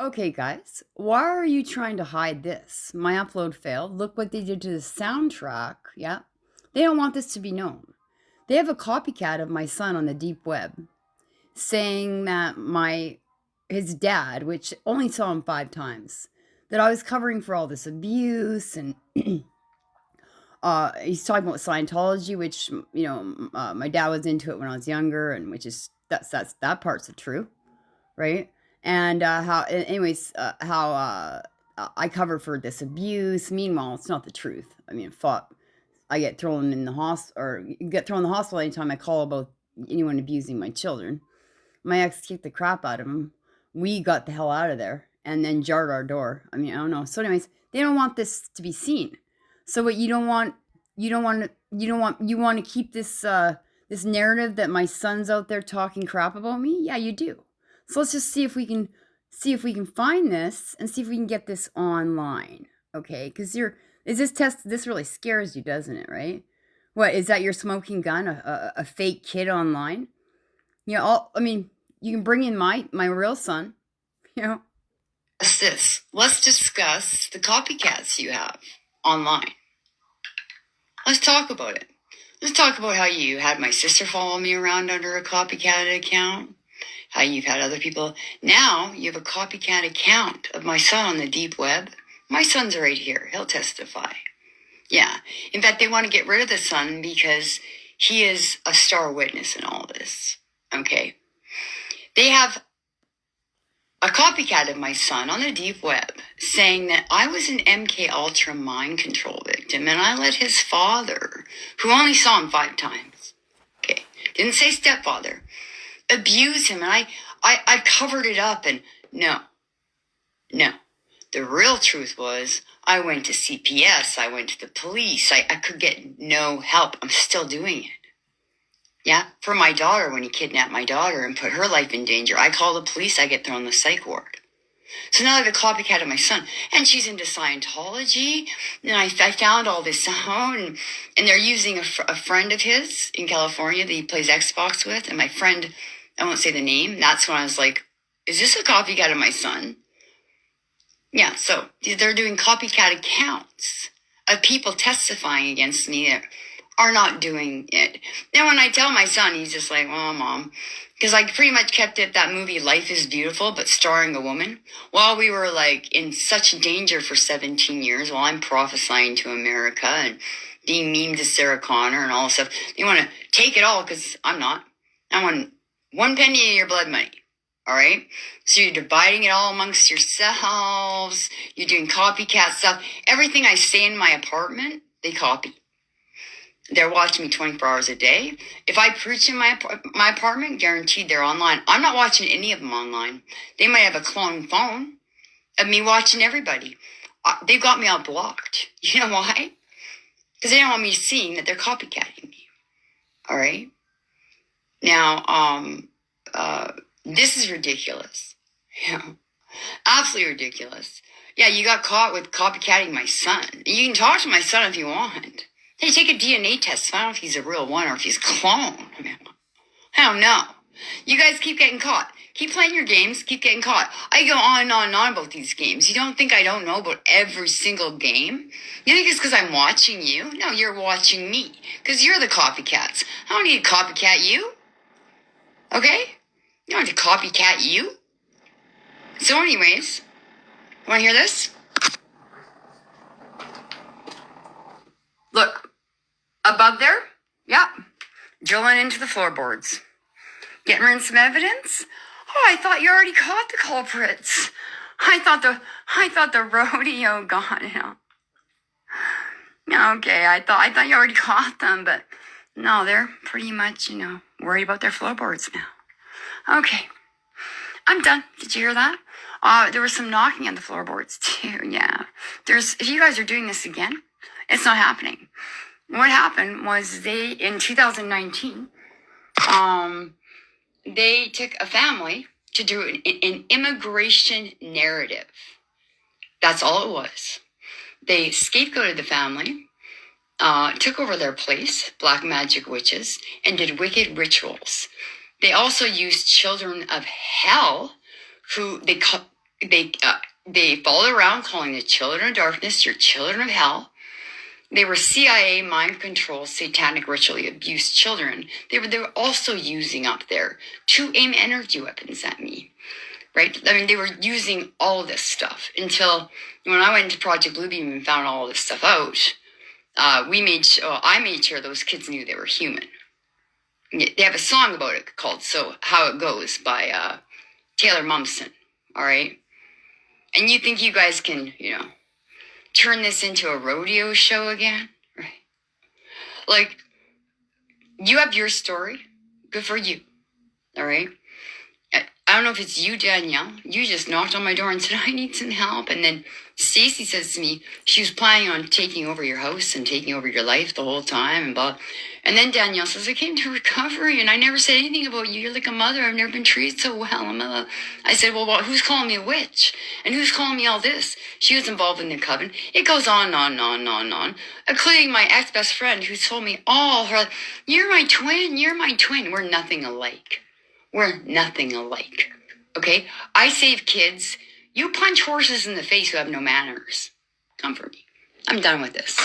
Okay, guys, why are you trying to hide this? My upload failed. Look what they did to the soundtrack. Yeah. They don't want this to be known. They have a copycat of my son on the deep web saying that his dad, which only saw him 5 times, that I was covering for all this abuse and he's talking about Scientology, which my dad was into it when I was younger, and which is that part's the truth, right? And how I covered for this abuse. Meanwhile, it's not the truth. I mean, I get thrown in the hospital, or get thrown in the hospital anytime I call about anyone abusing my children. My ex kicked the crap out of him. We got the hell out of there, and then jarred our door. I mean, I don't know. So, anyways, they don't want this to be seen. So, what you want to keep this narrative that my son's out there talking crap about me? Yeah, you do. So let's just see if we can find this and see if we can get this online. Okay, because this really scares you, doesn't it? Right? What is that? Your smoking gun, a fake kid online? I mean, you can bring in my real son. Let's discuss the copycats you have online. Let's talk about it. Let's talk about how you had my sister follow me around under a copycat account. How you've had other people. Now you have a copycat account of my son on the deep web. My son's right here. He'll testify. Yeah. In fact, they want to get rid of the son because he is a star witness in all this. Okay. They have a copycat of my son on the deep web saying that I was an MK Ultra mind control victim and I let his father, who only saw him 5 times, okay, didn't say stepfather, abuse him, and I covered it up. And no, the real truth was I went to CPS, I went to the police, I could get no help. I'm still doing it. Yeah, for my daughter, when he kidnapped my daughter and put her life in danger, I call the police, I get thrown in the psych ward. So now I have a copycat of my son, and she's into Scientology, and I found all this out, and they're using a friend of his in California that he plays Xbox with, and my friend, I won't say the name, that's when I was like, is this a copycat of my son? Yeah, so they're doing copycat accounts of people testifying against me that are not doing it. Then when I tell my son, he's just like, well, Mom, because I pretty much kept it that movie Life is Beautiful, but starring a woman, while we were like in such danger for 17 years, while I'm prophesying to America and being mean to Sarah Connor and all this stuff. They want to take it all because I'm not. I want 1 penny of your blood money. All right? So you're dividing it all amongst yourselves. You're doing copycat stuff. Everything I say in my apartment, they copy. They're watching me 24 hours a day. If I preach in my apartment, guaranteed they're online. I'm not watching any of them online. They might have a clone phone of me watching everybody. They've got me all blocked. You know why? Because they don't want me seeing that they're copycatting me. All right? Now, this is ridiculous. Yeah. Absolutely ridiculous. Yeah, you got caught with copycatting my son. You can talk to my son if you want. They take a DNA test. I don't know if he's a real one or if he's a clone. I don't know. You guys keep getting caught. Keep playing your games. Keep getting caught. I go on and on and on about these games. You don't think I don't know about every single game? You think it's because I'm watching you? No, you're watching me. Because you're the copycats. I don't need to copycat you. Okay? You don't have to copycat you. So anyways, want to hear this? Look, above there, yeah, drilling into the floorboards. Getting rid of some evidence? Oh, I thought you already caught the culprits. I thought the rodeo got him. Okay, I thought you already caught them, but no, they're pretty much, worried about their floorboards now. Okay, I'm done. Did you hear that? There was some knocking on the floorboards too. Yeah, if you guys are doing this again, it's not happening. What happened was in 2019, they took a family to do an immigration narrative. That's all it was. They scapegoated the family, took over their place, black magic witches, and did wicked rituals. They also used children of hell who They followed around calling the children of darkness your children of hell. They were CIA mind control, satanic ritually abused children. They were also using up there to aim energy weapons at me, right? I mean, they were using all this stuff until when I went into Project Bluebeam and found all this stuff out. I made sure those kids knew they were human. They have a song about it called "So How It Goes" by Taylor Momsen. All right, and you think you guys can, turn this into a rodeo show again, right? Like, you have your story. Good for you. All right. I don't know if it's you, Danielle. You just knocked on my door and said, I need some help. And then Stacy says to me, she was planning on taking over your house and taking over your life the whole time and blah. And then Danielle says, I came to recovery and I never said anything about you. You're like a mother. I've never been treated so well. I said, well, who's calling me a witch? And who's calling me all this? She was involved in the coven. It goes on, including my ex-best friend who told me all her life, you're my twin. We're nothing alike. We're nothing alike, okay? I save kids. You punch horses in the face who have no manners. Come for me. I'm done with this.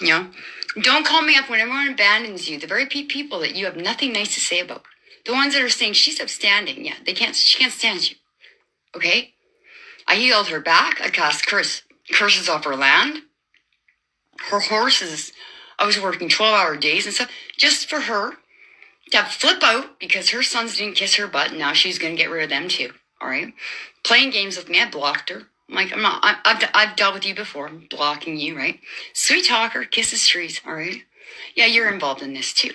Don't call me up when everyone abandons you. The very people that you have nothing nice to say about. The ones that are saying she's upstanding. Yeah, she can't stand you, okay? I healed her back. I cast curses off her land. Her horses, I was working 12-hour days and stuff just for her to flip out because her sons didn't kiss her butt, and now she's going to get rid of them too, all right? Playing games with me, I blocked her. I'm like, I've dealt with you before. I'm blocking you, right? Sweet talker, kisses trees, all right? Yeah, you're involved in this too.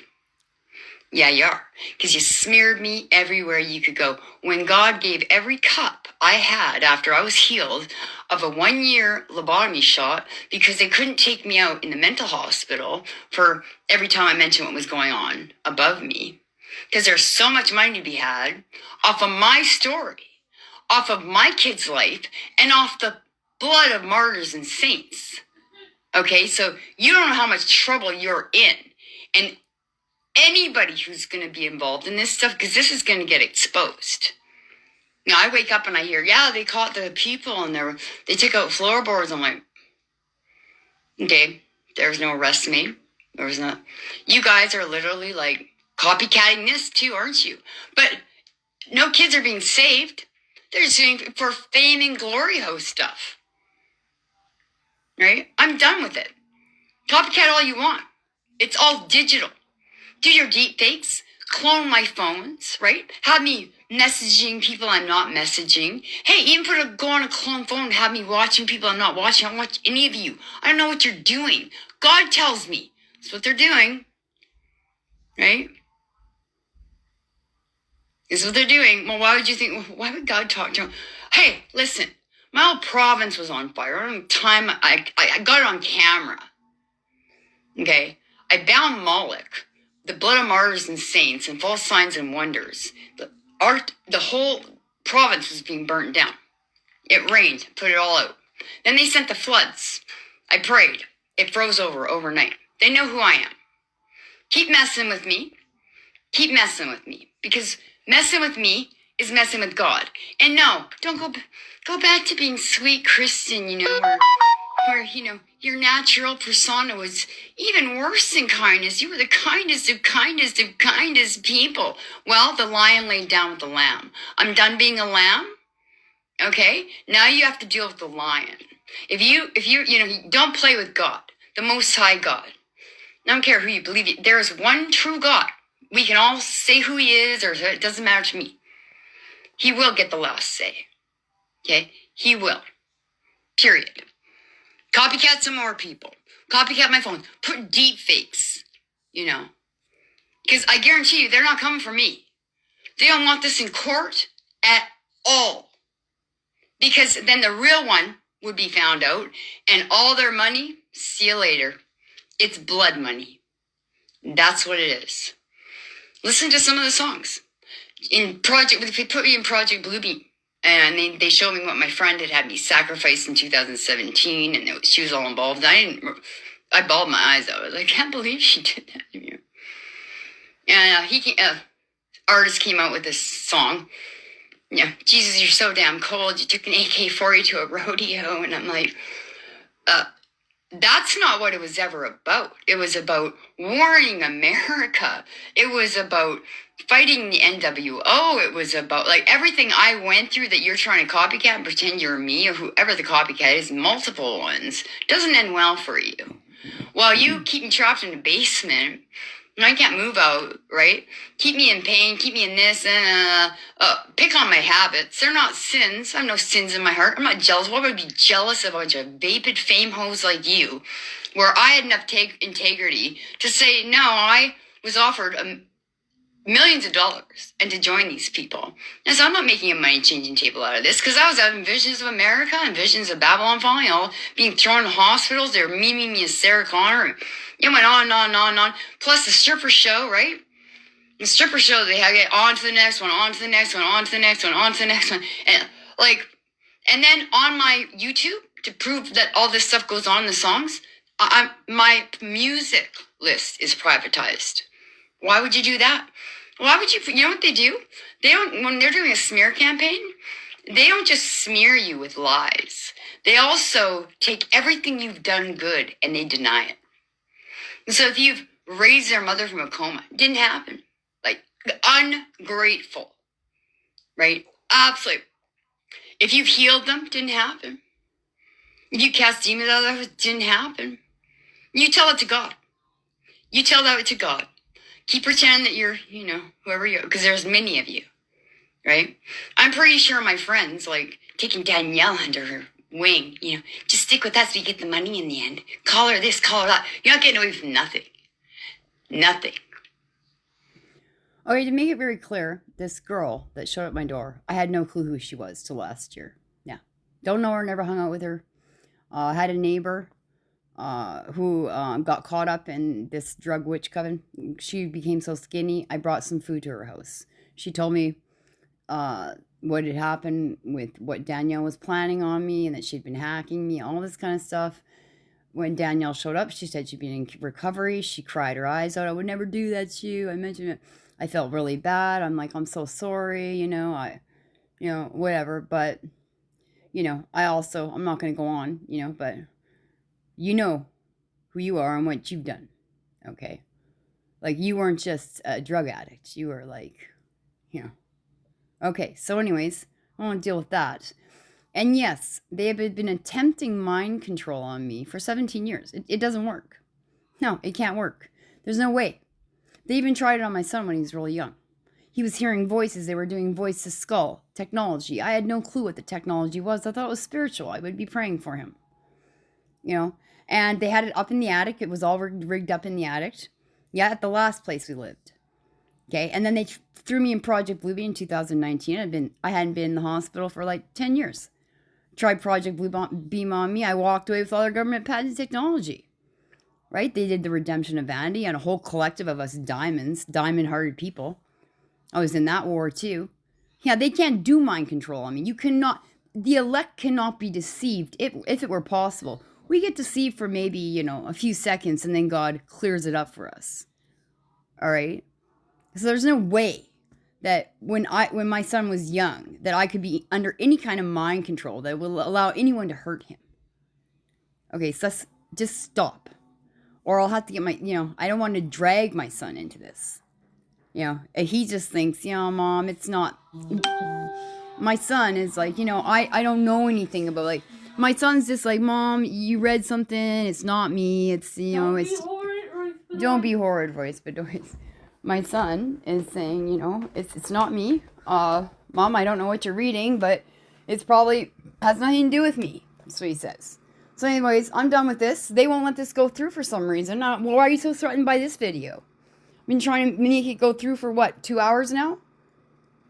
Yeah, you are. Because you smeared me everywhere you could go. When God gave every cup I had after I was healed of a 1-year lobotomy shot because they couldn't take me out in the mental hospital for every time I mentioned what was going on above me. Because there's so much money to be had off of my story, off of my kid's life, and off the blood of martyrs and saints. Okay, so you don't know how much trouble you're in. And anybody who's going to be involved in this stuff, because this is going to get exposed. Now, I wake up and I hear, yeah, they caught the people and they took out floorboards. I'm like, okay, there's no arrest made. There was not. You guys are literally like copycatting this too, aren't you? But no kids are being saved. They're just doing it for fame and glory host stuff. Right? I'm done with it. Copycat all you want. It's all digital. Do your deep fakes, clone my phones, right? Have me messaging people I'm not messaging. Hey, even go on a clone phone and have me watching people I'm not watching. I don't watch any of you. I don't know what you're doing. God tells me. That's what they're doing, right? This is what they're doing. Well, why would you think, why would God talk to them? Hey, listen, my whole province was on fire. I got it on camera, okay? I bound Moloch, the blood of martyrs and saints, and false signs and wonders. The whole province was being burnt down. It rained, put it all out. Then they sent the floods. I prayed. It froze over overnight. They know who I am. Keep messing with me. Keep messing with me. Because messing with me is messing with God. And no, don't go back to being sweet Kristin, where your natural persona was even worse than kindness. You were the kindest of kindest people. Well, the lion laid down with the lamb. I'm done being a lamb. Okay? Now you have to deal with the lion. If you don't play with God, the Most High God. I don't care who you believe. There is one true God. We can all say who he is, or it doesn't matter to me. He will get the last say. Okay? He will. Period. Copycat some more people. Copycat my phone. Put deep fakes. Because I guarantee you, they're not coming for me. They don't want this in court at all. Because then the real one would be found out, and all their money, see you later. It's blood money. That's what it is. Listen to some of the songs. They put me in Project Bluebeam. And they showed me what my friend had me sacrifice in 2017, and she was all involved. I bawled my eyes out. I was like, I can't believe she did that to you. And artist came out with this song, Yeah, Jesus, you're so damn cold. You took an AK-40 to a rodeo. And I'm like, that's not what it was ever about. It was about warning America. It was about fighting the NWO. It was about like everything I went through that you're trying to copycat and pretend you're me or whoever the copycat is, multiple ones, doesn't end well for you. While you keep me trapped in the basement, and I can't move out, right? Keep me in pain, keep me in this, pick on my habits. They're not sins. I have no sins in my heart. I'm not jealous. Why would I be jealous of a bunch of vapid fame hoes like you, where I had enough integrity to say, no, I was offered millions of dollars and to join these people. And so I'm not making a money-changing table out of this because I was having visions of America and visions of Babylon falling, all being thrown in hospitals. They were memeing me as Sarah Connor. And it went on and on and on and on. Plus the stripper show, right? The stripper show, they had to get on to the next one, on to the next one, on to the next one, on to the next one. And then on my YouTube, to prove that all this stuff goes on in the songs, my music list is privatized. Why would you do that? Why would you know what they do? They don't, when they're doing a smear campaign, they don't just smear you with lies. They also take everything you've done good and they deny it. And so if you've raised their mother from a coma, it didn't happen. Like, ungrateful, right? Absolutely. If you've healed them, it didn't happen. If you cast demons out of them, it didn't happen. You tell it to God. You tell that to God. Keep pretending that you're, whoever you are, because there's many of you, right? I'm pretty sure my friends, like, taking Danielle under her wing, just stick with us, we get the money in the end. Call her this, call her that. You're not getting away from nothing. Nothing. Okay, to make it very clear, this girl that showed up at my door, I had no clue who she was till last year. Yeah. Don't know her, never hung out with her. Had a neighbor who got caught up in this drug witch coven. She became so skinny, I brought some food to her house. She told me what had happened with what Danielle was planning on me and that she'd been hacking me, all this kind of stuff. When Danielle showed up, she said she'd been in recovery. She cried her eyes out. I would never do that to you. I mentioned it. I felt really bad. I'm like, I'm so sorry, whatever. But, I also, I'm not going to go on, but you know who you are and what you've done, okay? Like, you weren't just a drug addict. You were like, Okay, so anyways, I won't deal with that. And yes, they have been attempting mind control on me for 17 years. It doesn't work. No, it can't work. There's no way. They even tried it on my son when he was really young. He was hearing voices. They were doing voice to skull technology. I had no clue what the technology was. I thought it was spiritual. I would be praying for him. And they had it up in the attic. It was all rigged up in the attic. Yeah, at the last place we lived. Okay, and then they threw me in Project Bluebeam in 2019. I hadn't been in the hospital for like 10 years. Tried Project Bluebeam on me. I walked away with all their government patented technology. Right? They did the redemption of vanity and a whole collective of us diamond-hearted people. I was in that war too. Yeah, they can't do mind control on me. You cannot, the elect cannot be deceived if it were possible. We get deceived for maybe, a few seconds and then God clears it up for us. All right? So there's no way that when my son was young, that I could be under any kind of mind control that will allow anyone to hurt him. Okay, so let's just stop. Or I'll have to get I don't want to drag my son into this. He just thinks, Mom, it's not. My son is like, I don't know anything about, like, my son's just like, Mom, you read something, it's not me, it's, don't be horrid voice, but my son is saying, it's not me. Mom, I don't know what you're reading, but it's probably has nothing to do with me. That's what he says. So anyways, I'm done with this. They won't let this go through for some reason. Why are you so threatened by this video? I've been trying to make it go through for 2 hours now?